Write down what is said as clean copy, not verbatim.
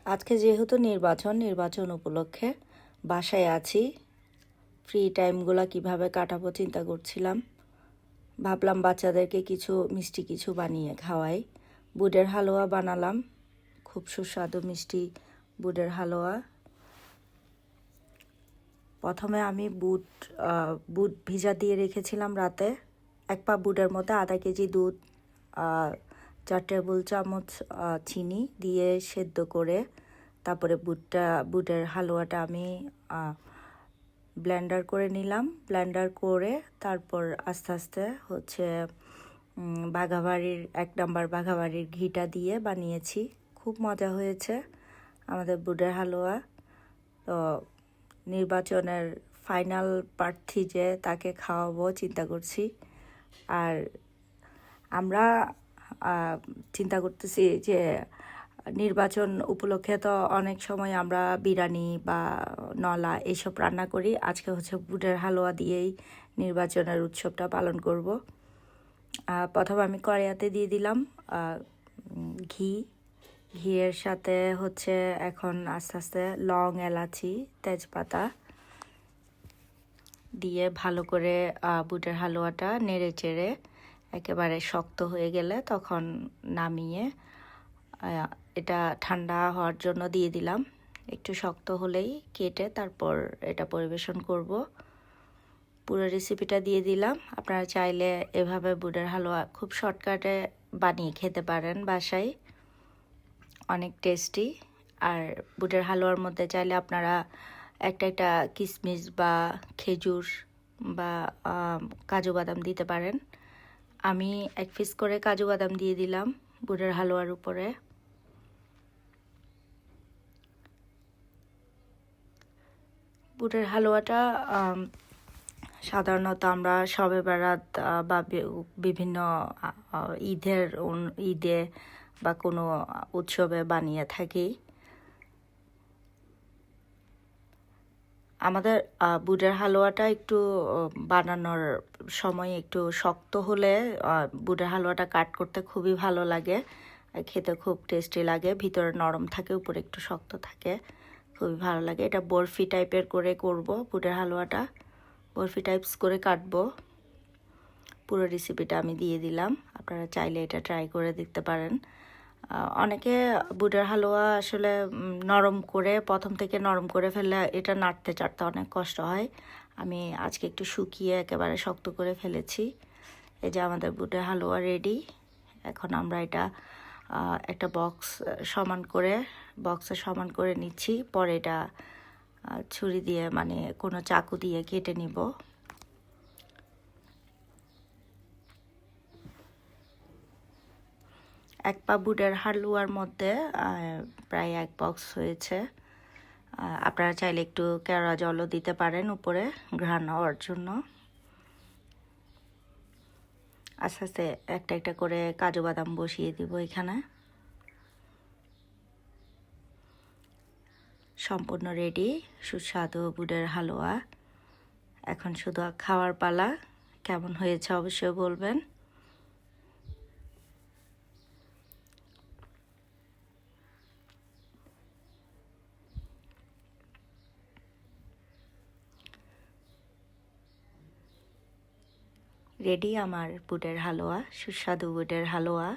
আজকে যেহেতু নির্বাচন উপলক্ষে বাসায় আছি, ফ্রি টাইমগুলো কিভাবে কাটাবো চিন্তা করছিলাম। ভাবলাম বাচ্চাদেরকে মিষ্টি কিছু বানিয়ে খাওয়াই। বুটের হালুয়া বানালাম, খুব সুস্বাদু মিষ্টি বুটের হালুয়া। প্রথমে আমি বুট ভিজা দিয়ে রেখেছিলাম রাতে। 1 পা বুটের মধ্যে আধা কেজি দুধ, 4 টেবিল চামচ চিনি দিয়ে সেদ্ধ করে তারপরে বুটের হালুয়াটা আমি ব্লেন্ডার করে নিলাম। ব্লেন্ডার করে তারপর আস্তে আস্তে বাঘাবাড়ির 1 নাম্বার বাঘাবাড়ির ঘিটা দিয়ে বানিয়েছি। খুব মজা হয়েছে আমাদের বুটের হালুয়া। তো নির্বাচনের ফাইনাল প্রার্থী যে তাকে খাওয়াবো চিন্তা করছি। আর আমরা চিন্তা করতেছি যে নির্বাচন উপলক্ষে তো অনেক সময় আমরা বিরিয়ানি বা নলা এইসব রান্না করি। আজকে বুটের হালুয়া দিয়েই নির্বাচনের উৎসবটা পালন করব। প্রথমে আমি কড়াইতে দিয়ে দিলাম ঘিয়ের সাথে এখন আস্তে আস্তে লং, এলাচি, তেজপাতা দিয়ে ভালো করে বুটের হালুয়াটা নেড়ে চেড়ে একেবারে শক্ত হয়ে গেলে তখন নামিয়ে এটা ঠান্ডা হওয়ার জন্য দিয়ে দিলাম। একটু শক্ত হলেই কেটে তারপর এটা পরিবেশন করব। পুরো রেসিপিটা দিয়ে দিলাম। আপনারা চাইলে এভাবে বুটের হালুয়া খুব শর্টকাটে বানিয়ে খেতে পারেন বাসায়, অনেক টেস্টি। আর বুটের হালুয়ার মধ্যে চাইলে আপনারা একটা কিশমিশ বা খেজুর বা কাজু বাদাম দিতে পারেন। আমি 1 পিস করে কাজু বাদাম দিয়ে দিলাম বুটের হালুয়ার উপরে। বুটের হালুয়াটা সাধারণত আমরা শবে বরাত বা বিভিন্ন ঈদে বা কোনো উৎসবে বানিয়ে থাকি। আমাদের বুটের হালুয়াটা একটু বানানোর সময় একটু শক্ত হলে বুটের হালুয়াটা কাট করতে খুবই ভালো লাগে, খেতে খুব টেস্টি লাগে। ভিতরে নরম থাকে, উপরে একটু শক্ত থাকে, খুবই ভালো লাগে। এটা বরফি টাইপের করে করব বুটের হালুয়াটা, বরফি টাইপস করে কাটবো। পুরো রেসিপিটা আমি দিয়ে দিলাম, আপনারা চাইলে এটা ট্রাই করে দেখতে পারেন। অনেকে বুটের হালুয়া আসলে প্রথম থেকে নরম করে ফেললে এটা নাড়তে চাড়তে অনেক কষ্ট হয়। আমি আজকে একটু শুকিয়ে একেবারে শক্ত করে ফেলেছি। এই যে আমাদের বুটের হালুয়া রেডি। এখন আমরা এটা একটা বক্সে সমান করে নিচ্ছি। পরে এটা ছুরি দিয়ে মানে কোনো চাকু দিয়ে কেটে নিব। এক পা বুটের হালুয়ার মধ্যে প্রায় 1 বক্স হয়েছে। আপনারা চাইলে একটু কেওড়া জলও দিতে পারেন উপরে ঘ্রাণ হওয়ার জন্য। আস্তে আস্তে একটা করে কাজু বাদাম বসিয়ে দিব এখানে। সম্পূর্ণ রেডি সুস্বাদু বুটের হালুয়া। এখন শুধু খাওয়ার পালা। কেমন হয়েছে অবশ্যই বলবেন। রেডি আমার বুটের হালুয়া, সুস্বাদু বুটের হালুয়া।